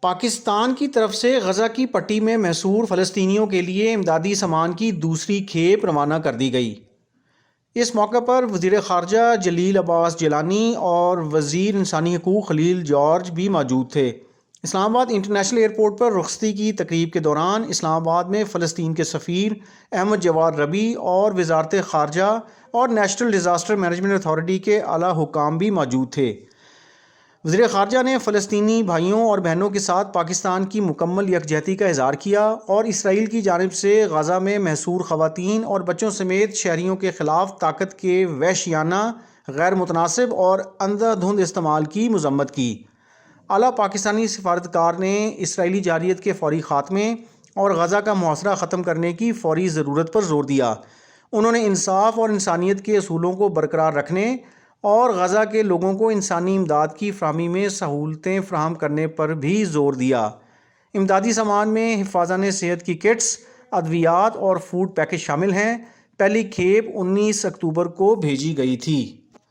پاکستان کی طرف سے غزہ کی پٹی میں محصور فلسطینیوں کے لیے امدادی سامان کی دوسری کھیپ روانہ کر دی گئی۔ اس موقع پر وزیر خارجہ جلیل عباس جیلانی اور وزیر انسانی حقوق خلیل جارج بھی موجود تھے۔ اسلام آباد انٹرنیشنل ایئرپورٹ پر رخصتی کی تقریب کے دوران اسلام آباد میں فلسطین کے سفیر احمد جواد ربیع اور وزارت خارجہ اور نیشنل ڈیزاسٹر مینجمنٹ اتھارٹی کے اعلیٰ حکام بھی موجود تھے۔ وزیر خارجہ نے فلسطینی بھائیوں اور بہنوں کے ساتھ پاکستان کی مکمل یکجہتی کا اظہار کیا اور اسرائیل کی جانب سے غزہ میں محصور خواتین اور بچوں سمیت شہریوں کے خلاف طاقت کے وحشیانہ، غیر متناسب اور اندھا دھند استعمال کی مذمت کی۔ اعلیٰ پاکستانی سفارتکار نے اسرائیلی جارحیت کے فوری خاتمے اور غزہ کا محاصرہ ختم کرنے کی فوری ضرورت پر زور دیا۔ انہوں نے انصاف اور انسانیت کے اصولوں کو برقرار رکھنے اور غزہ کے لوگوں کو انسانی امداد کی فراہمی میں سہولتیں فراہم کرنے پر بھی زور دیا۔ امدادی سامان میں حفاظان صحت کی کٹس، ادویات اور فوڈ پیکج شامل ہیں۔ پہلی کھیپ 19 اکتوبر کو بھیجی گئی تھی۔